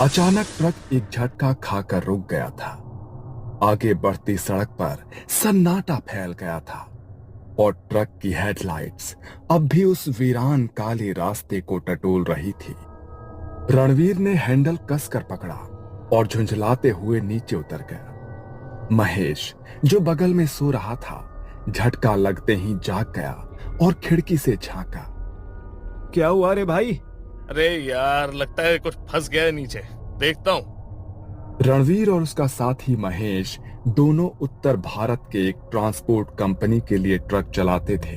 अचानक ट्रक एक झटका खाकर रुक गया था। आगे बढ़ती सड़क पर सन्नाटा फैल गया था और ट्रक की हेडलाइट्स अब भी उस वीरान काले रास्ते को टटोल रही थी। रणवीर ने हैंडल कसकर पकड़ा और झुंझलाते हुए नीचे उतर गया। महेश, जो बगल में सो रहा था, झटका लगते ही जाग गया और खिड़की से झांका। क्या हुआ रे भाई? अरे यार, लगता है कुछ फंस गया है नीचे, देखता हूँ। रणवीर और उसका साथी महेश दोनों उत्तर भारत के एक ट्रांसपोर्ट कंपनी के लिए ट्रक चलाते थे।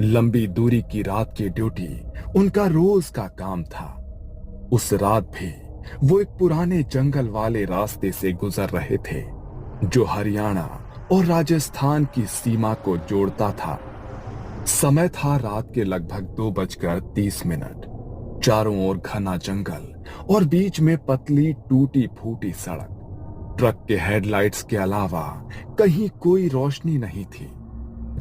लंबी दूरी की रात की ड्यूटी उनका रोज का काम था। उस रात भी वो एक पुराने जंगल वाले रास्ते से गुजर रहे थे जो हरियाणा और राजस्थान की सीमा को जोड़ता था। समय था रात के लगभग 2:30। चारों ओर घना जंगल और बीच में पतली टूटी फूटी सड़क। ट्रक के हेडलाइट्स के अलावा कहीं कोई रोशनी नहीं थी।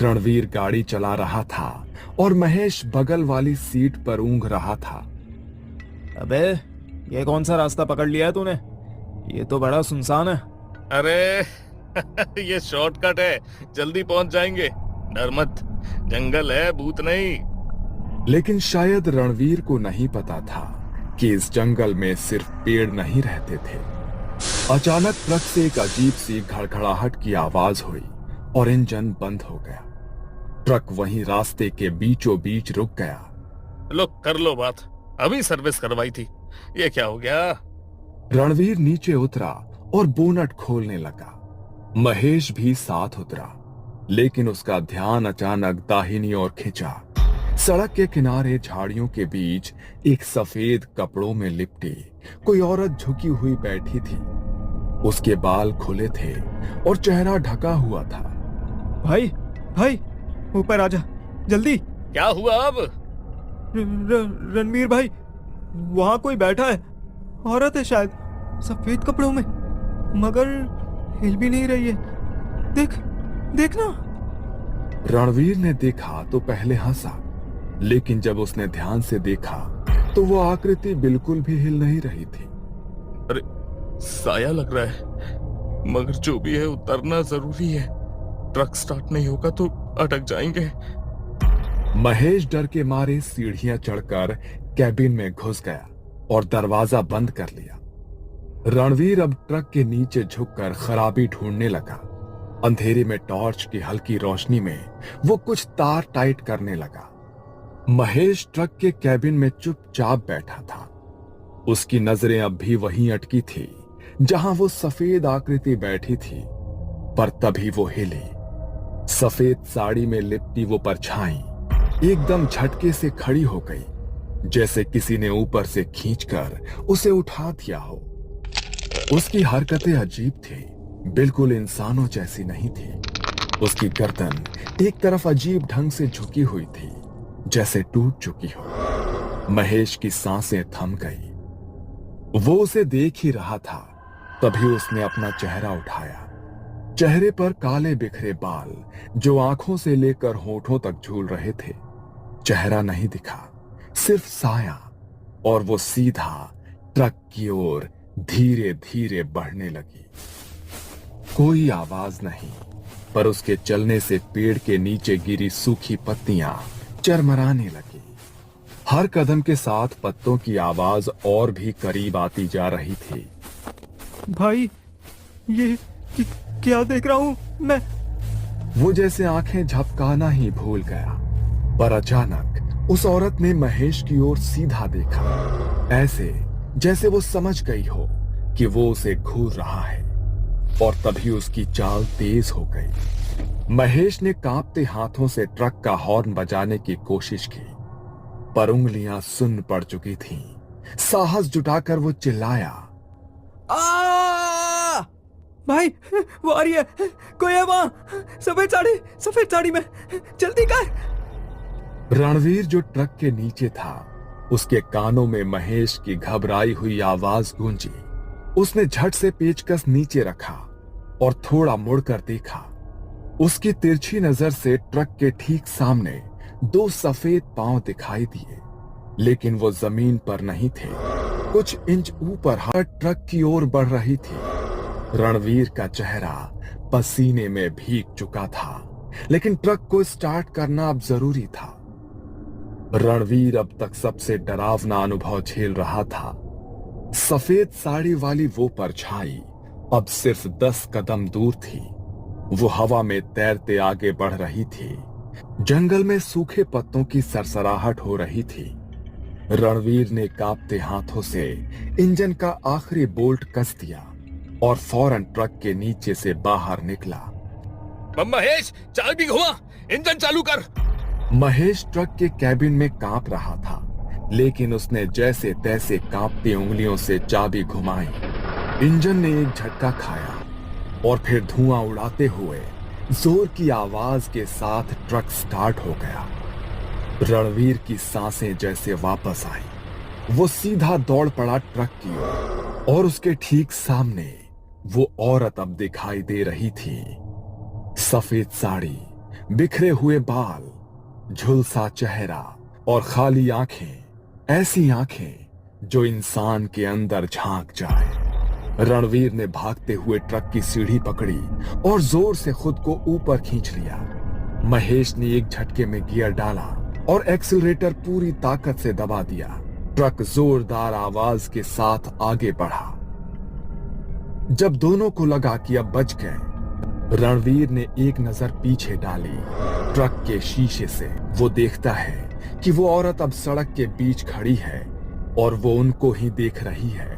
रणवीर गाड़ी चला रहा था और महेश बगल वाली सीट पर ऊँघ रहा था। अबे, ये कौन सा रास्ता पकड़ लिया है तूने? ये तो बड़ा सुनसान है। अरे ये शॉर्टकट है, जल्दी पहुंच जाएंगे। डर मत, जंगल है, भूत नहीं। लेकिन शायद रणवीर को नहीं पता था कि इस जंगल में सिर्फ पेड़ नहीं रहते थे। अचानक ट्रक से एक अजीब सी घड़घड़ाहट की आवाज हुई और इंजन बंद हो गया। ट्रक वहीं रास्ते के बीचों बीच रुक गया। लो, कर लो बात, अभी सर्विस करवाई थी, ये क्या हो गया? रणवीर नीचे उतरा और बोनट खोलने लगा। महेश भी साथ उतरा, लेकिन उसका ध्यान अचानक दाहिनी ओर खिंचा। सड़क के किनारे झाड़ियों के बीच एक सफेद कपड़ों में लिपटी कोई औरत झुकी हुई बैठी थी। उसके बाल खुले थे और चेहरा ढका हुआ था। भाई, भाई, ऊपर आजा जल्दी। क्या हुआ अब? रणवीर भाई, वहां कोई बैठा है। औरत है शायद, सफेद कपड़ों में, मगर हिल भी नहीं रही है। देख, देखना। रणवीर ने देखा तो पहले हंसा, लेकिन जब उसने ध्यान से देखा तो वो आकृति बिल्कुल भी हिल नहीं रही थी। अरे, साया लग रहा है, मगर जो भी है उतरना जरूरी है। ट्रक स्टार्ट नहीं होगा तो अटक जाएंगे। महेश डर के मारे सीढ़ियां चढ़कर कैबिन में घुस गया और दरवाजा बंद कर लिया। रणवीर अब ट्रक के नीचे झुककर खराबी ढूंढने लगा। अंधेरे में टॉर्च की हल्की रोशनी में वो कुछ तार टाइट करने लगा। महेश ट्रक के कैबिन में चुपचाप बैठा था। उसकी नजरें अब भी वहीं अटकी थी जहां वो सफेद आकृति बैठी थी। पर तभी वो हिली। सफेद साड़ी में लिपटी वो परछाई एकदम झटके से खड़ी हो गई, जैसे किसी ने ऊपर से खींचकर उसे उठा दिया हो। उसकी हरकतें अजीब थी, बिल्कुल इंसानों जैसी नहीं थी। उसकी गर्दन एक तरफ अजीब ढंग से झुकी हुई थी, जैसे टूट चुकी हो। महेश की सांसें थम गई। वो उसे देख ही रहा था, तभी उसने अपना चेहरा उठाया। चेहरे पर काले बिखरे बाल जो आंखों से लेकर होठों तक झूल रहे थे। चेहरा नहीं दिखा, सिर्फ साया, और वो सीधा ट्रक की ओर धीरे धीरे बढ़ने लगी। कोई आवाज नहीं, पर उसके चलने से पेड़ के नीचे गिरी सूखी पत्तियां चरमराने लगी। हर कदम के साथ पत्तों की आवाज और भी करीब आती जा रही थी। भाई, ये क्या देख रहा हूं मैं? वो जैसे आंखें झपकाना ही भूल गया, पर अचानक उस औरत ने महेश की ओर सीधा देखा, ऐसे जैसे वो समझ गई हो कि वो उसे घूर रहा है। और तभी उसकी चाल तेज हो गई। महेश ने कांपते हाथों से ट्रक का हॉर्न बजाने की कोशिश की, पर उंगलियां सुन्न पड़ चुकी थीं। साहस जुटाकर वो चिल्लाया, आ! भाई, वो आ रही है, कोई है वहां? सफेद साड़ी में, जल्दी कर। रणवीर जो ट्रक के नीचे था, उसके कानों में महेश की घबराई हुई आवाज गूंजी। उसने झट से पेचकस नीचे रखा और थोड़ा मुड़कर देखा। उसकी तिरछी नजर से ट्रक के ठीक सामने दो सफेद पांव दिखाई दिए, लेकिन वो जमीन पर नहीं थे। कुछ इंच ऊपर ट्रक की ओर बढ़ रही थी। रणवीर का चेहरा पसीने में भीग चुका था, लेकिन ट्रक को स्टार्ट करना अब जरूरी था। रणवीर अब तक सबसे डरावना अनुभव झेल रहा था। सफेद साड़ी वाली वो परछाई अब सिर्फ 10 कदम दूर थी। वो हवा में तैरते आगे बढ़ रही थी। जंगल में सूखे पत्तों की सरसराहट हो रही थी। रणवीर ने कांपते हाथों से इंजन का आखिरी बोल्ट कस दिया और फौरन ट्रक के नीचे से बाहर निकला। महेश, चाबी घुमा, इंजन चालू कर। महेश ट्रक के कैबिन में कांप रहा था, लेकिन उसने जैसे तैसे कांपती उंगलियों से चाबी घुमाई। इंजन ने एक झटका खाया और फिर धुआं उड़ाते हुए जोर की आवाज के साथ ट्रक स्टार्ट हो गया। रणवीर की सांसें जैसे वापस आई। वो सीधा दौड़ पड़ा ट्रक की ओर और उसके ठीक सामने वो औरत अब दिखाई दे रही थी। सफेद साड़ी, बिखरे हुए बाल, झुलसा चेहरा और खाली आंखें, ऐसी आंखें जो इंसान के अंदर झांक जाए। रणवीर ने भागते हुए ट्रक की सीढ़ी पकड़ी और जोर से खुद को ऊपर खींच लिया। महेश ने एक झटके में गियर डाला और एक्सीलरेटर पूरी ताकत से दबा दिया। ट्रक जोरदार आवाज के साथ आगे बढ़ा। जब दोनों को लगा कि अब बच गए, रणवीर ने एक नजर पीछे डाली। ट्रक के शीशे से वो देखता है कि वो औरत अब सड़क के बीच खड़ी है और वो उनको ही देख रही है।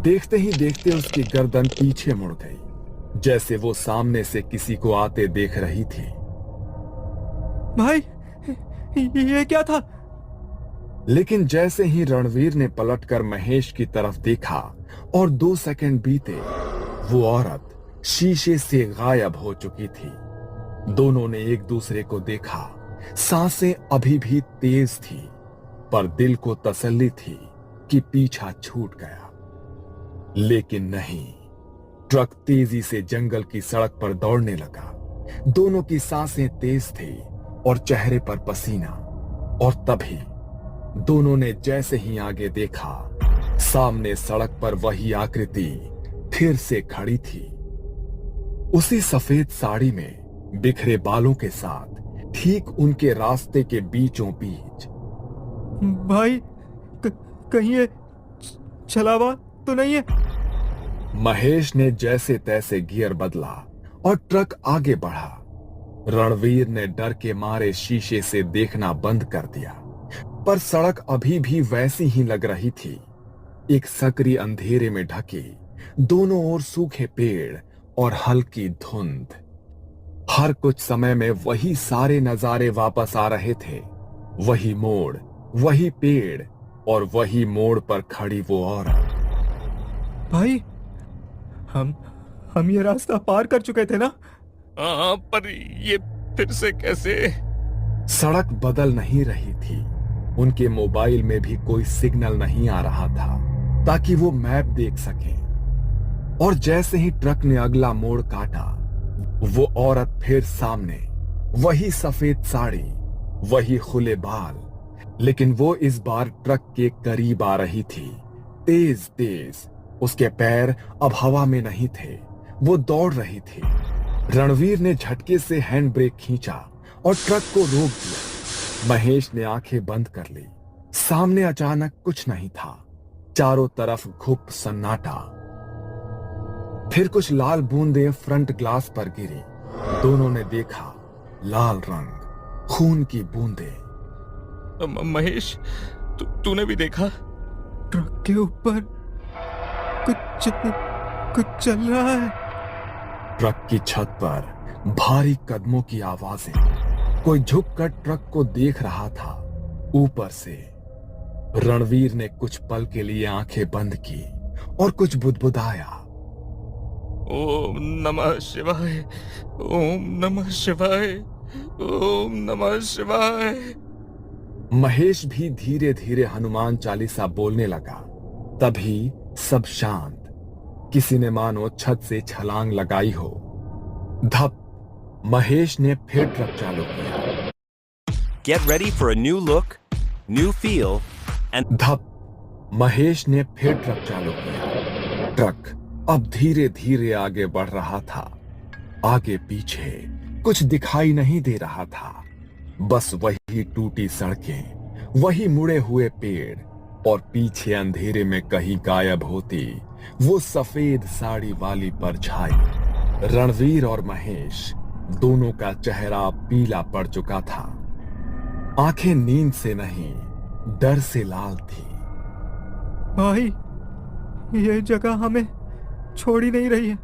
देखते ही देखते उसकी गर्दन पीछे मुड़ गई, जैसे वो सामने से किसी को आते देख रही थी। भाई, ये क्या था? लेकिन जैसे ही रणवीर ने पलटकर महेश की तरफ देखा और 2 सेकंड बीते, वो औरत शीशे से गायब हो चुकी थी। दोनों ने एक दूसरे को देखा। सांसें अभी भी तेज थी, पर दिल को तसल्ली थी कि पीछा छूट गया। लेकिन नहीं, ट्रक तेजी से जंगल की सड़क पर दौड़ने लगा। दोनों की सांसें तेज थी और चेहरे पर पसीना। और तभी दोनों ने जैसे ही आगे देखा, सामने सड़क पर वही आकृति फिर से खड़ी थी, उसी सफेद साड़ी में बिखरे बालों के साथ, ठीक उनके रास्ते के बीचों बीच। भाई, कहीं ये छलावा तो नहीं है? महेश ने जैसे तैसे गियर बदला और ट्रक आगे बढ़ा। रणवीर ने डर के मारे शीशे से देखना बंद कर दिया, पर सड़क अभी भी वैसी ही लग रही थी, एक सकरी अंधेरे में ढकी, दोनों ओर सूखे पेड़ और हल्की धुंध। हर कुछ समय में वही सारे नजारे वापस आ रहे थे। वही मोड़, वही पेड़ और वही मोड़ पर खड़ी वो औरत। भाई, हम ये रास्ता पार कर चुके थे ना? हाँ, पर ये फिर से कैसे? सड़क बदल नहीं रही थी। उनके मोबाइल में भी कोई सिग्नल नहीं आ रहा था ताकि वो मैप देख सके। और जैसे ही ट्रक ने अगला मोड़ काटा, वो औरत फिर सामने, वही सफेद साड़ी, वही खुले बाल, लेकिन वो इस बार ट्रक के करीब आ रही थी, तेज तेज। उसके पैर अब हवा में नहीं थे, वो दौड़ रही थी। रणवीर ने झटके से हैंड ब्रेक खींचा और ट्रक को रोक दिया। महेश ने आंखें बंद कर ली। सामने अचानक कुछ नहीं था, चारों तरफ घुप सन्नाटा। फिर कुछ लाल बूंदें फ्रंट ग्लास पर गिरी। दोनों ने देखा, लाल रंग, खून की बूंदें। महेश, तूने भी देखा? ट्रक के ऊपर कुछ चल रहा है। ट्रक की छत पर भारी कदमों की आवाजें। कोई झुककर ट्रक को देख रहा था ऊपर से। रणवीर ने कुछ पल के लिए आंखें बंद की और कुछ बुदबुदाया। ओम नमः शिवाय, ओम नमः शिवाय, ओम नमः शिवाय। महेश भी धीरे धीरे हनुमान चालीसा बोलने लगा। तभी सब शांत। किसी ने मानो छत से छलांग लगाई हो। धप, महेश ने फिर ट्रक चालू किया। Get ready for a new look, new feel, and धप, महेश ने फिर ट्रक चालू किया। ट्रक अब धीरे धीरे आगे बढ़ रहा था। आगे पीछे कुछ दिखाई नहीं दे रहा था, बस वही टूटी सड़कें, वही मुड़े हुए पेड़ और पीछे अंधेरे में कहीं गायब होती वो सफेद साड़ी वाली परछाई। रणवीर और महेश दोनों का चेहरा पीला पड़ चुका था। आंखें नींद से नहीं, डर से लाल थी। भाई, ये जगह हमें छोड़ ही नहीं रही है।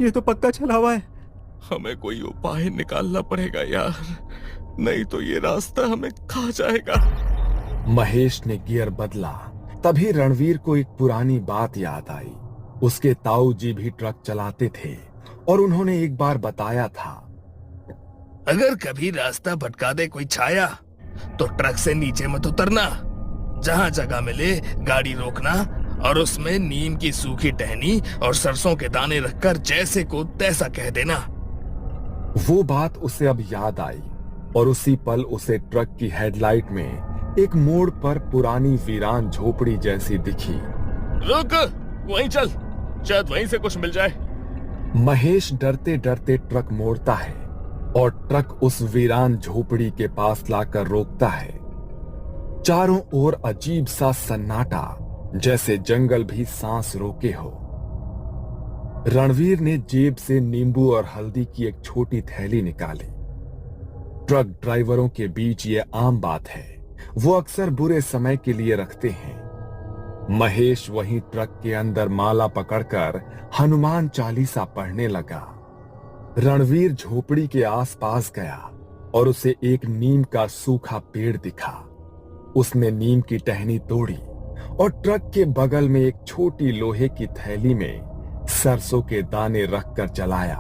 ये तो पक्का चला हुआ है। हमें कोई उपाय निकालना पड़ेगा यार, नहीं तो ये रास्ता हमें खा जाएगा। महेश ने गियर बदला। तभी रणवीर को एक पुरानी बात याद आई। उसके ताऊ जी भी ट्रक चलाते थे और उन्होंने एक बार बताया था, अगर कभी रास्ता भटका दे कोई छाया तो ट्रक से नीचे मत उतरना। जहां जगह मिले गाड़ी रोकना और उसमें नीम की सूखी टहनी और सरसों के दाने रखकर जैसे को तैसा कह देना। वो बात उसे अब याद आई और उसी पल उसे ट्रक की हेडलाइट में एक मोड़ पर पुरानी वीरान झोपड़ी जैसी दिखी। रुक, वहीं चल, शायद वहीं से कुछ मिल जाए। महेश डरते डरते ट्रक मोड़ता है और ट्रक उस वीरान झोपड़ी के पास लाकर रोकता है। चारों ओर अजीब सा सन्नाटा, जैसे जंगल भी सांस रोके हो। रणवीर ने जेब से नींबू और हल्दी की एक छोटी थैली निकाली। ट्रक ड्राइवरों के बीच ये आम बात है, वो अक्सर बुरे समय के लिए रखते हैं। महेश वहीं ट्रक के अंदर माला पकड़कर हनुमान चालीसा पढ़ने लगा। रणवीर झोपड़ी के आसपास गया और उसे एक नीम का सूखा पेड़ दिखा। उसने नीम की टहनी तोड़ी और ट्रक के बगल में एक छोटी लोहे की थैली में सरसों के दाने रखकर चलाया।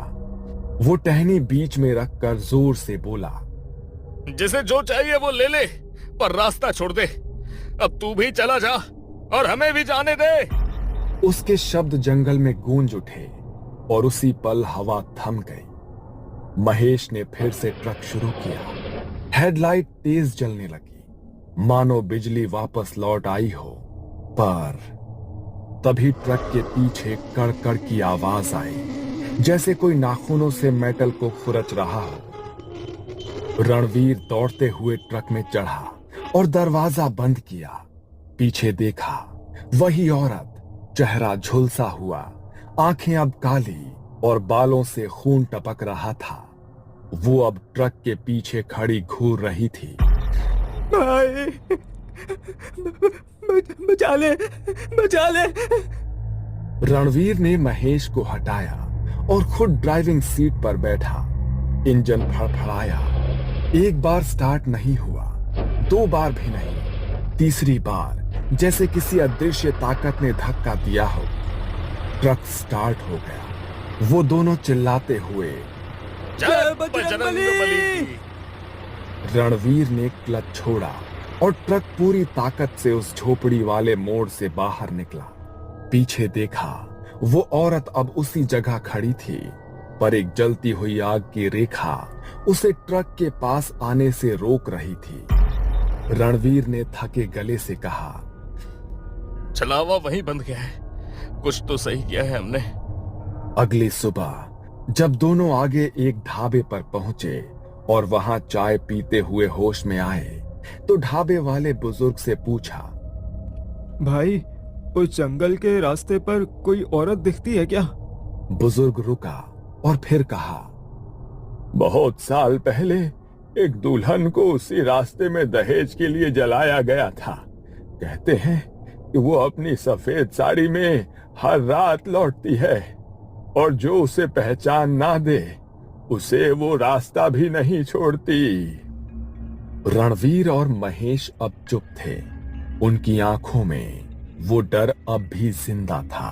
वो टहनी बीच में रखकर जोर से बोला, जिसे जो चाहिए वो ले ले, पर रास्ता छोड़ दे। अब तू भी चला जा और हमें भी जाने दे। उसके शब्द जंगल में गूंज उठे और उसी पल हवा थम गई। महेश ने फिर से ट्रक शुरू किया। हेडलाइट तेज जलने लगी, मानो बिजली वापस लौट आई हो। पर तभी ट्रक के पीछे कड़कड़ की आवाज आई, जैसे कोई नाखूनों से मेटल को खुरच रहा हो। रणवीर दौड़ते हुए ट्रक में चढ़ा और दरवाजा बंद किया। पीछे देखा, वही औरत, चेहरा झुलसा हुआ, आंखें अब काली और बालों से खून टपक रहा था। वो अब ट्रक के पीछे खड़ी घूर रही थी। भाई, बचा ले, बचा ले। रणवीर ने महेश को हटाया और खुद ड्राइविंग सीट पर बैठा। इंजन फड़फड़ाया। एक बार स्टार्ट नहीं हुआ, 2 बार भी नहीं, तीसरी बार जैसे किसी अदृश्य ताकत ने धक्का दिया हो। ट्रक स्टार्ट हो गया। वो दोनों चिल्लाते हुए, जय बजरंगबली। रणवीर ने क्लच छोड़ा और ट्रक पूरी ताकत से उस झोपड़ी वाले मोड़ से बाहर निकला। पीछे देखा, वो औरत अब उसी जगह खड़ी थी, पर एक जलती हुई आग की रेखा उसे ट्रक के पास आने से रोक रही थी। रणवीर ने थके गले से कहा, चलावा वहीं बंद गया है, कुछ तो सही किया है हमने। अगली सुबह जब दोनों आगे एक ढाबे पर पहुंचे और वहां चाय पीते हुए होश में आए, तो ढाबे वाले बुजुर्ग से पूछा, भाई, उस जंगल के रास्ते पर कोई औरत दिखती है क्या? बुजुर्ग रुका और फिर कहा, बहुत साल पहले एक दुल्हन को उसी रास्ते में दहेज के लिए जलाया गया था। कहते हैं कि वो अपनी सफेद साड़ी में हर रात लौटती है और जो उसे पहचान ना दे उसे वो रास्ता भी नहीं छोड़ती। रणवीर और महेश अब चुप थे। उनकी आंखों में वो डर अब भी जिंदा था।